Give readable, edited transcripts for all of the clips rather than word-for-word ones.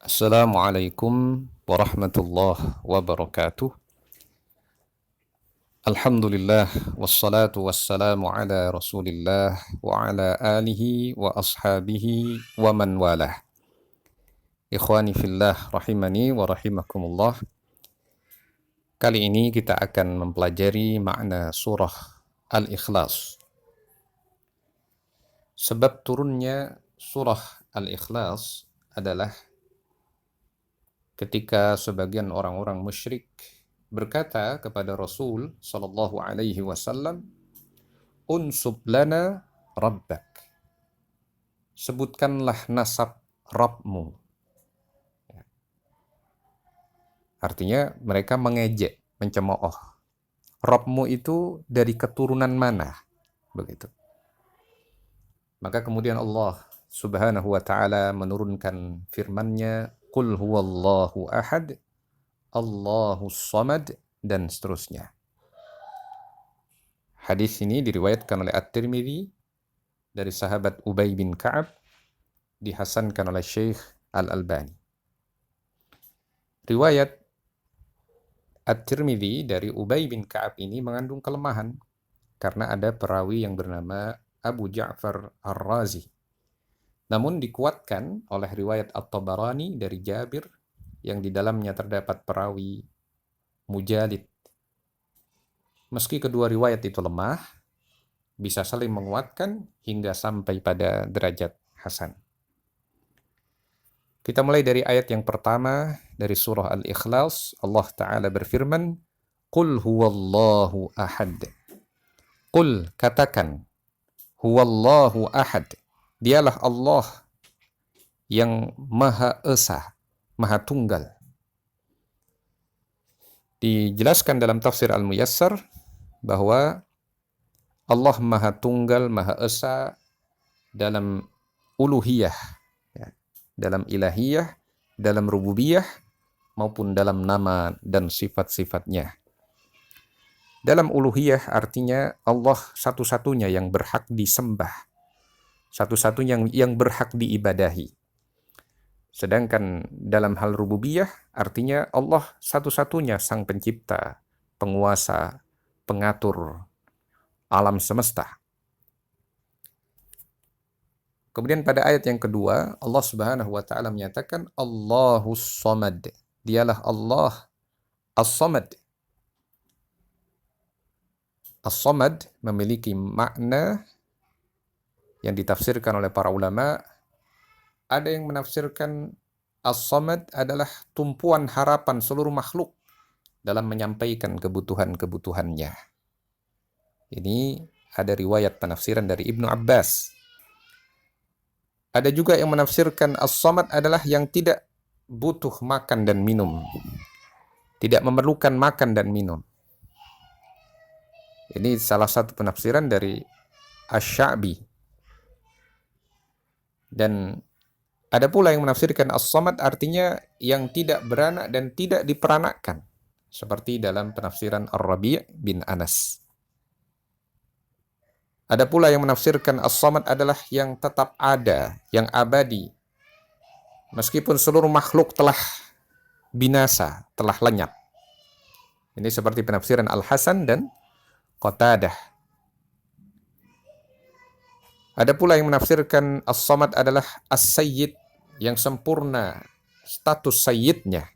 Assalamualaikum warahmatullahi wabarakatuh. Alhamdulillah wassalatu wassalamu ala Rasulillah wa ala alihi wa ashabihi wa man walah. Ikhwani fillah rahimani wa rahimakumullah. Kali ini kita akan mempelajari makna surah Al-Ikhlas. Sebab turunnya surah Al-Ikhlas adalah ketika sebagian orang-orang musyrik berkata kepada Rasul sallallahu alaihi wasallam, "Unsub lana rabbak." Sebutkanlah nasab Rabbmu. Artinya mereka mengejek, mencemooh. Rabbmu itu dari keturunan mana? Begitu. Maka kemudian Allah Subhanahu wa taala menurunkan firman-Nya, "Qul huwallahu ahad, Allahus samad," dan seterusnya. Hadis ini diriwayatkan oleh At-Tirmidzi dari sahabat Ubay bin Ka'ab, dihasankan oleh Syekh Al-Albani. Riwayat At-Tirmidzi dari Ubay bin Ka'ab ini mengandung kelemahan karena ada perawi yang bernama Abu Ja'far Ar-Razi. Namun dikuatkan oleh riwayat At-Tabarani dari Jabir yang di dalamnya terdapat perawi Mujalid. Meski kedua riwayat itu lemah, bisa saling menguatkan hingga sampai pada derajat hasan. Kita mulai dari ayat yang pertama dari surah Al-Ikhlas. Allah Ta'ala berfirman, "Qul huwallahu ahad." Qul, katakan, huwallahu ahad. Dialah Allah yang Maha Esa, Maha Tunggal. Dijelaskan dalam tafsir Al-Muyassar bahwa Allah Maha Tunggal, Maha Esa dalam uluhiyah, ya, dalam ilahiyah, dalam rububiyah, maupun dalam nama dan sifat-sifatnya. Dalam uluhiyah artinya Allah satu-satunya yang berhak disembah, satu-satunya yang berhak diibadahi. Sedangkan dalam hal rububiyah artinya Allah satu-satunya sang pencipta, penguasa, pengatur alam semesta. Kemudian pada ayat yang kedua, Allah Subhanahu wa taala menyatakan Allahus Samad. Dialah Allah As-Samad. As-Samad memiliki makna yang ditafsirkan oleh para ulama. Ada yang menafsirkan As-Samad adalah tumpuan harapan seluruh makhluk dalam menyampaikan kebutuhan-kebutuhannya. Ini ada riwayat penafsiran dari Ibnu Abbas. Ada juga yang menafsirkan As-Samad adalah yang tidak butuh makan dan minum, tidak memerlukan makan dan minum. Ini salah satu penafsiran dari Asy-Sya'bi. Dan ada pula yang menafsirkan As-Samad artinya yang tidak beranak dan tidak diperanakkan, seperti dalam penafsiran Ar-Rabi' bin Anas. Ada pula yang menafsirkan As-Samad adalah yang tetap ada, yang abadi, meskipun seluruh makhluk telah binasa, telah lenyap. Ini seperti penafsiran Al-Hasan dan Qatadah. Ada pula yang menafsirkan As-Samad adalah As-Sayyid, yang sempurna status sayyidnya.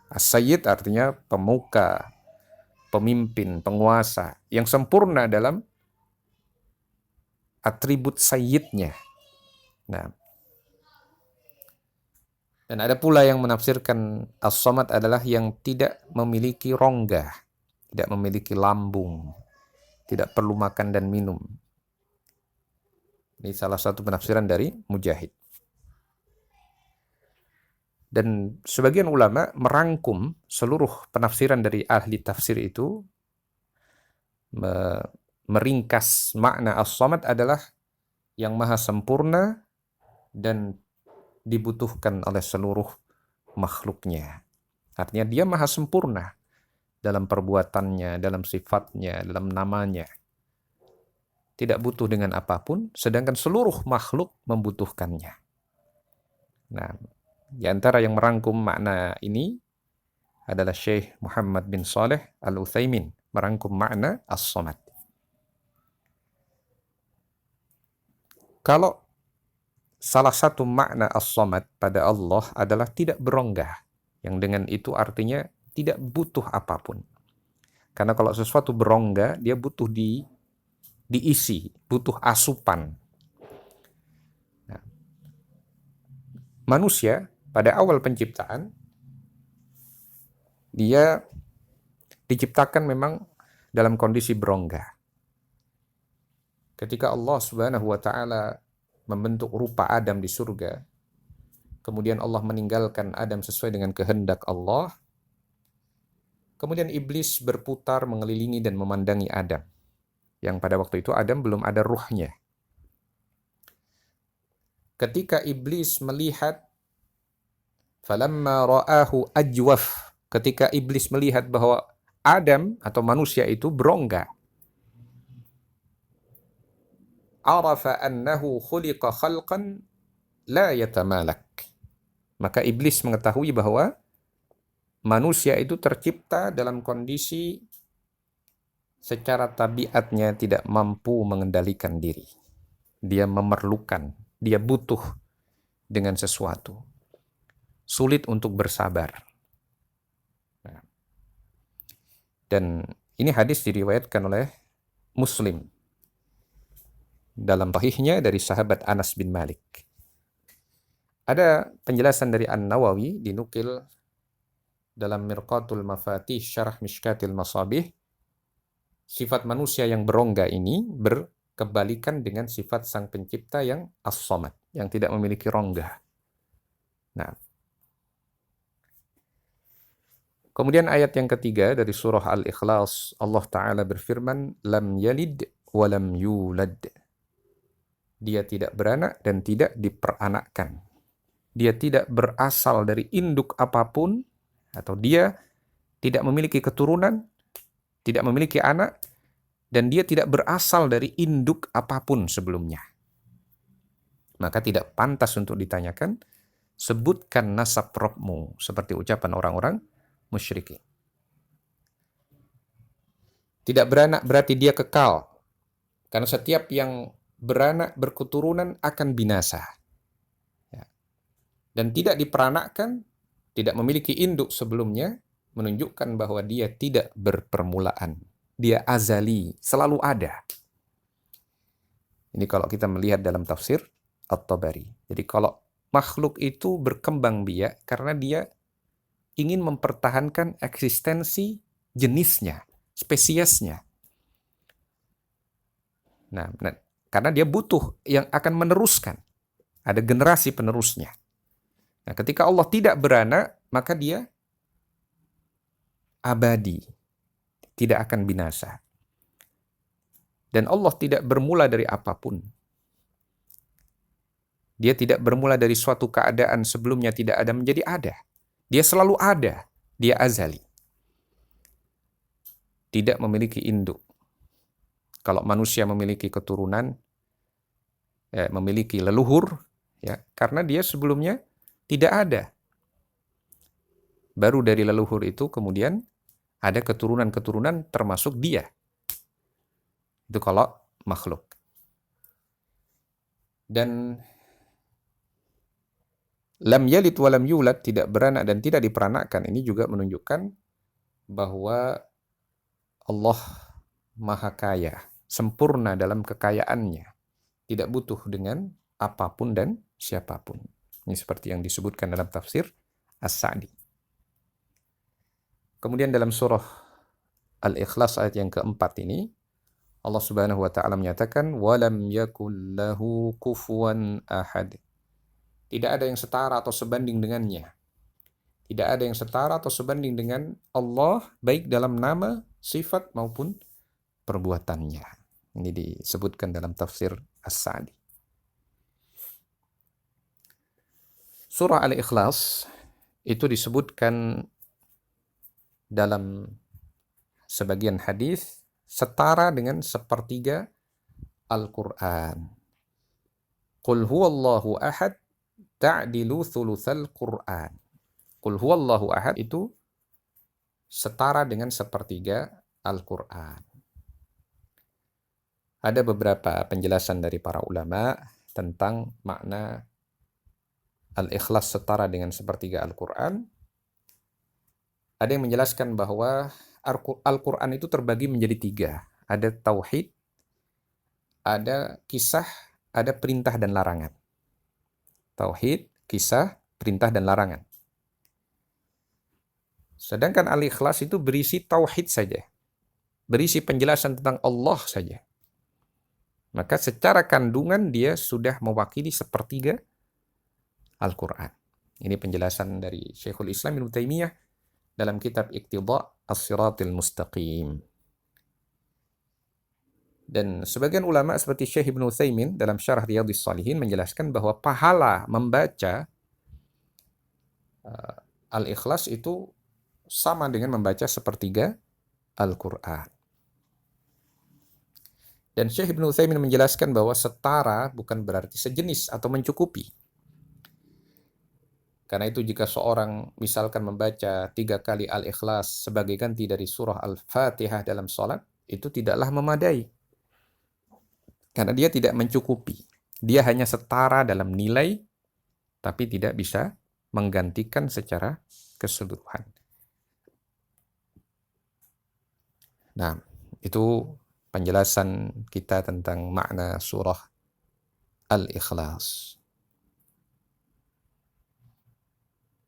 As-Sayyid artinya pemuka, pemimpin, penguasa, yang sempurna dalam atribut sayyidnya. Nah, dan ada pula yang menafsirkan As-Samad adalah yang tidak memiliki rongga, tidak memiliki lambung, tidak perlu makan dan minum. Ini salah satu penafsiran dari Mujahid. Dan sebagian ulama merangkum seluruh penafsiran dari ahli tafsir itu, meringkas makna As-Samad adalah yang maha sempurna dan dibutuhkan oleh seluruh makhluknya. Artinya dia maha sempurna dalam perbuatannya, dalam sifatnya, dalam namanya. Tidak butuh dengan apapun, sedangkan seluruh makhluk membutuhkannya. Nah, Di antara yang merangkum makna ini adalah Syekh Muhammad bin Saleh Al-Utsaimin, merangkum makna as-samad. Kalau salah satu makna as-samad pada Allah adalah tidak berongga, yang dengan itu artinya tidak butuh apapun. Karena kalau sesuatu berongga, dia butuh diisi, butuh asupan. Nah, manusia pada awal penciptaan, dia diciptakan memang dalam kondisi berongga. Ketika Allah Subhanahu wa taala membentuk rupa Adam di surga, kemudian Allah meninggalkan Adam sesuai dengan kehendak Allah, kemudian iblis berputar mengelilingi dan memandangi Adam, yang pada waktu itu Adam belum ada ruhnya. Ketika iblis melihat, falamma ra'ahu ajwaf, ketika iblis melihat bahwa Adam atau manusia itu berongga, arafa annahu khuliqa khalqan la yatamalak. Maka iblis mengetahui bahwa manusia itu tercipta dalam kondisi secara tabiatnya tidak mampu mengendalikan diri. Dia memerlukan, dia butuh dengan sesuatu. Sulit untuk bersabar. Nah, dan ini hadis diriwayatkan oleh Muslim dalam sahihnya dari sahabat Anas bin Malik. Ada penjelasan dari An-Nawawi dinukil dalam Mirqatul Mafatih Syarah Mishkatil Masabih. Sifat manusia yang berongga ini berkebalikan dengan sifat sang pencipta yang as-samad, yang tidak memiliki rongga. Nah, kemudian ayat yang ketiga dari surah Al-Ikhlas, Allah Ta'ala berfirman, lam yalid walam yulad. Dia tidak beranak dan tidak diperanakkan. Dia tidak berasal dari induk apapun, atau dia tidak memiliki keturunan, tidak memiliki anak, dan dia tidak berasal dari induk apapun sebelumnya. Maka tidak pantas untuk ditanyakan, sebutkan nasab Rabbmu, seperti ucapan orang-orang musyrikin. Tidak beranak berarti dia kekal, karena setiap yang beranak berketurunan akan binasa. Ya. Dan tidak diperanakkan, tidak memiliki induk sebelumnya, menunjukkan bahwa dia tidak berpermulaan. Dia azali, selalu ada. Ini kalau kita melihat dalam tafsir At-Tabari. Jadi kalau makhluk itu berkembang biak karena dia ingin mempertahankan eksistensi jenisnya, spesiesnya. Nah, karena dia butuh yang akan meneruskan. Ada generasi penerusnya. Nah, ketika Allah tidak beranak, maka dia abadi. Tidak akan binasa. Dan Allah tidak bermula dari apapun. Dia tidak bermula dari suatu keadaan sebelumnya tidak ada menjadi ada. Dia selalu ada. Dia azali. Tidak memiliki induk. Kalau manusia memiliki keturunan, memiliki leluhur, ya, karena dia sebelumnya tidak ada. Baru dari leluhur itu kemudian ada keturunan-keturunan termasuk dia. Itu kalau makhluk. Dan lam yalid wa lam yulad, tidak beranak dan tidak diperanakkan, ini juga menunjukkan bahwa Allah Maha Kaya, sempurna dalam kekayaannya, tidak butuh dengan apapun dan siapapun. Ini seperti yang disebutkan dalam tafsir As-Sa'di. Kemudian dalam surah Al-Ikhlas ayat yang keempat ini, Allah Subhanahu wa taala menyatakan walam yakul lahu kufuwan ahad. Tidak ada yang setara atau sebanding dengannya. Tidak ada yang setara atau sebanding dengan Allah, baik dalam nama, sifat maupun perbuatannya. Ini disebutkan dalam tafsir As-Sa'di. Surah Al-Ikhlas itu disebutkan dalam sebagian hadis setara dengan sepertiga Al-Quran. Qul huwallahu ahad, ta'dilu thulutsal Qur'an. Qul huwallahu ahad itu setara dengan sepertiga Al-Qur'an. Ada beberapa penjelasan dari para ulama tentang makna Al-Ikhlas setara dengan sepertiga Al-Quran. Ada yang menjelaskan bahwa Al-Quran itu terbagi menjadi tiga. Ada tauhid, ada kisah, ada perintah dan larangan. Tauhid, kisah, perintah dan larangan. Sedangkan Al-Ikhlas itu berisi tauhid saja. Berisi penjelasan tentang Allah saja. Maka secara kandungan dia sudah mewakili sepertiga Al-Quran. Ini penjelasan dari Syekhul Islam Ibnu Taimiyah dalam kitab Iqtida' As-Siratil Mustaqim. Dan sebagian ulama seperti Syekh Ibnu Utsaimin dalam Syarah Riyadhis Shalihin menjelaskan bahwa pahala membaca Al-Ikhlas itu sama dengan membaca sepertiga Al-Quran. Dan Syekh Ibnu Utsaimin menjelaskan bahwa setara bukan berarti sejenis atau mencukupi. Karena itu jika seorang misalkan membaca 3 kali Al-Ikhlas sebagai ganti dari surah Al-Fatihah dalam sholat, itu tidaklah memadai. Karena dia tidak mencukupi. Dia hanya setara dalam nilai, tapi tidak bisa menggantikan secara keseluruhan. Nah, itu penjelasan kita tentang makna surah Al-Ikhlas.